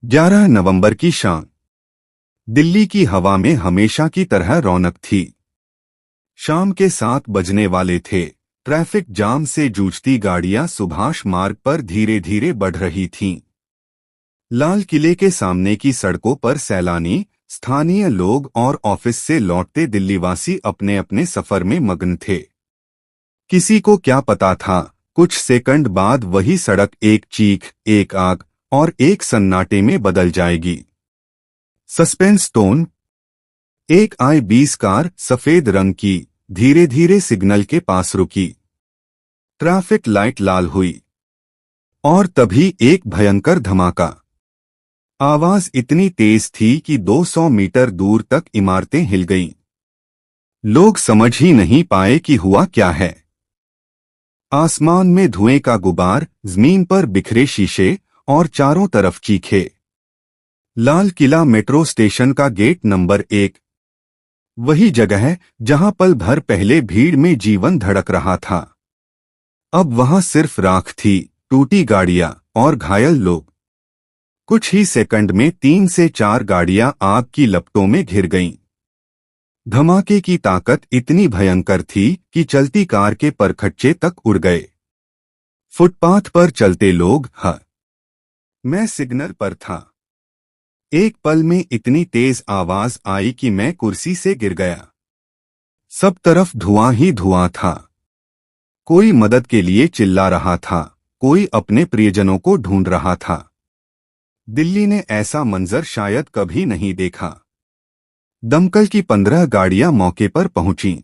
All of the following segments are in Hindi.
11 नवंबर की शाम दिल्ली की हवा में हमेशा की तरह रौनक थी। शाम के 7 बजने वाले थे। ट्रैफिक जाम से जूझती गाड़ियां सुभाष मार्ग पर धीरे धीरे बढ़ रही थीं। लाल किले के सामने की सड़कों पर सैलानी, स्थानीय लोग और ऑफिस से लौटते दिल्लीवासी अपने अपने सफर में मग्न थे। किसी को क्या पता था, कुछ सेकंड बाद वही सड़क एक चीख, एक आग और एक सन्नाटे में बदल जाएगी। Suspense tone. एक I-20 कार सफेद रंग की धीरे धीरे सिग्नल के पास रुकी। ट्रैफिक लाइट लाल हुई और तभी एक भयंकर धमाका। आवाज इतनी तेज थी कि 200 मीटर दूर तक इमारतें हिल गईं। लोग समझ ही नहीं पाए कि हुआ क्या है। आसमान में धुएं का गुबार, जमीन पर बिखरे शीशे और चारों तरफ चीखे। लाल किला मेट्रो स्टेशन का गेट नंबर 1, वही जगह है जहां पल भर पहले भीड़ में जीवन धड़क रहा था। अब वहां सिर्फ राख थी, टूटी गाड़ियां और घायल लोग। कुछ ही सेकंड में 3 से 4 गाड़ियां आग की लपटों में घिर गईं। धमाके की ताकत इतनी भयंकर थी कि चलती कार के परखच्चे तक उड़ गए। फुटपाथ पर चलते लोग मैं सिग्नल पर था। एक पल में इतनी तेज आवाज आई कि मैं कुर्सी से गिर गया। सब तरफ धुआं ही धुआं था। कोई मदद के लिए चिल्ला रहा था, कोई अपने प्रियजनों को ढूंढ रहा था। दिल्ली ने ऐसा मंजर शायद कभी नहीं देखा। दमकल की 15 गाड़ियां मौके पर पहुंचीं।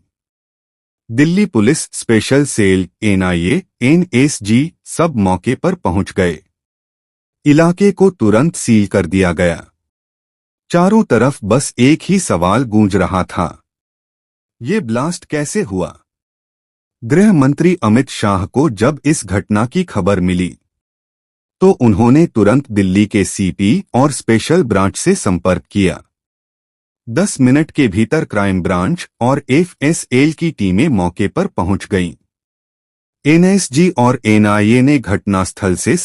Delhi police, special cell, NIA, NSG सब मौके पर पहुंच गए। इलाके को तुरंत सील कर दिया गया। चारों तरफ बस एक ही सवाल गूंज रहा था, ये ब्लास्ट कैसे हुआ? गृह मंत्री अमित शाह को जब इस घटना की खबर मिली तो उन्होंने तुरंत दिल्ली के CP और स्पेशल ब्रांच से संपर्क किया। 10 मिनट के भीतर क्राइम ब्रांच और FSL की टीमें मौके पर पहुंच गईं। NSG और NIA ने घटनास्थल से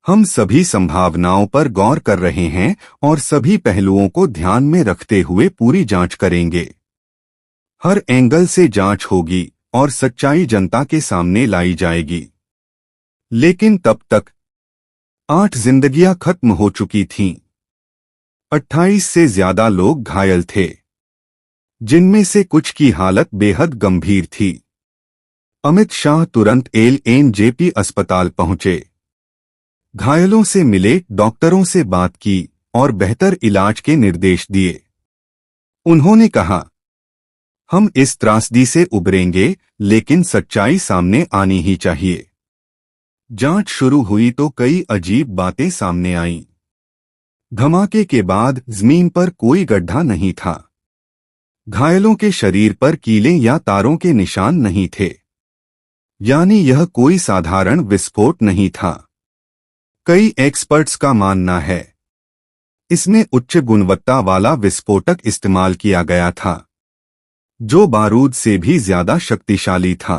हम सभी संभावनाओं पर गौर कर रहे हैं और सभी पहलुओं को ध्यान में रखते हुए पूरी जांच करेंगे। हर एंगल से जांच होगी और सच्चाई जनता के सामने लाई जाएगी। लेकिन तब तक 8 जिंदगियां खत्म हो चुकी थीं। 28 से ज्यादा लोग घायल थे, जिनमें से कुछ की हालत बेहद गंभीर थी। अमित शाह तुरंत LNJP अस्पताल पहुंचे। घायलों से मिले, डॉक्टरों से बात की और बेहतर इलाज के निर्देश दिए। उन्होंने कहा, हम इस त्रासदी से उबरेंगे, लेकिन सच्चाई सामने आनी ही चाहिए। जांच शुरू हुई तो कई अजीब बातें सामने आईं। धमाके के बाद जमीन पर कोई गड्ढा नहीं था। घायलों के शरीर पर कीलें या तारों के निशान नहीं थे, यानी यह कोई साधारण विस्फोट नहीं था। कई एक्सपर्ट्स का मानना है इसमें उच्च गुणवत्ता वाला विस्फोटक इस्तेमाल किया गया था, जो बारूद से भी ज्यादा शक्तिशाली था।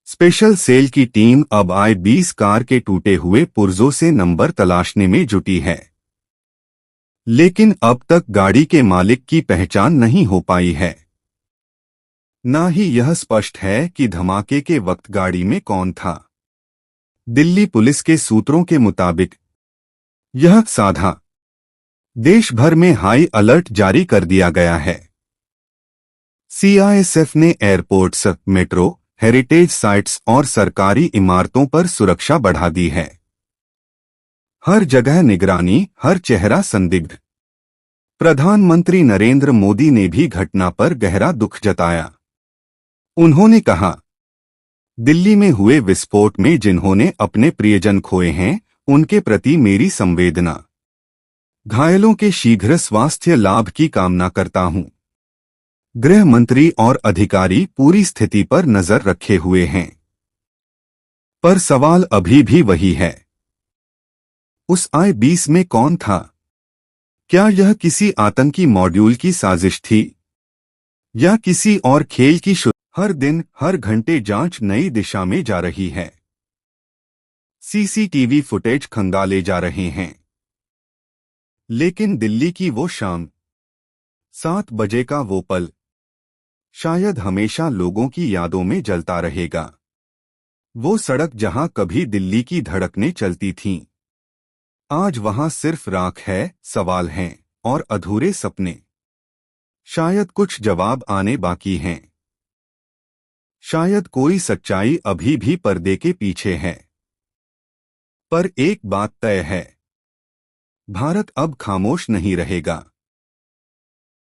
स्पेशल सेल की टीम अब I-20 कार के टूटे हुए पुर्जों से नंबर तलाशने में जुटी है, लेकिन अब तक गाड़ी के मालिक की पहचान नहीं हो पाई है। ना ही यह स्पष्ट है कि धमाके के वक्त गाड़ी में कौन था। दिल्ली पुलिस के सूत्रों के मुताबिक यह साधा देश भर में हाई अलर्ट जारी कर दिया गया है। CISF ने एयरपोर्ट्स, मेट्रो, हेरिटेज साइट्स और सरकारी इमारतों पर सुरक्षा बढ़ा दी है। हर जगह निगरानी, हर चेहरा संदिग्ध। प्रधानमंत्री नरेंद्र मोदी ने भी घटना पर गहरा दुख जताया। उन्होंने कहा, दिल्ली में हुए विस्फोट में जिन्होंने अपने प्रियजन खोए हैं, उनके प्रति मेरी संवेदना। घायलों के शीघ्र स्वास्थ्य लाभ की कामना करता हूं। गृह मंत्री और अधिकारी पूरी स्थिति पर नजर रखे हुए हैं। पर सवाल अभी भी वही है, उस I-20 में कौन था? क्या यह किसी आतंकी मॉड्यूल की साजिश थी या किसी और खेल की हर दिन, हर घंटे जांच नई दिशा में जा रही है। CCTV फुटेज खंगाले जा रहे हैं। लेकिन दिल्ली की वो शाम, 7 बजे का वो पल, शायद हमेशा लोगों की यादों में जलता रहेगा। वो सड़क जहां कभी दिल्ली की धड़कनें चलती थीं, आज वहां सिर्फ राख है, सवाल हैं और अधूरे सपने। शायद कुछ जवाब आने बाकी हैं। शायद कोई सच्चाई अभी भी पर्दे के पीछे है। पर एक बात तय है, भारत अब खामोश नहीं रहेगा।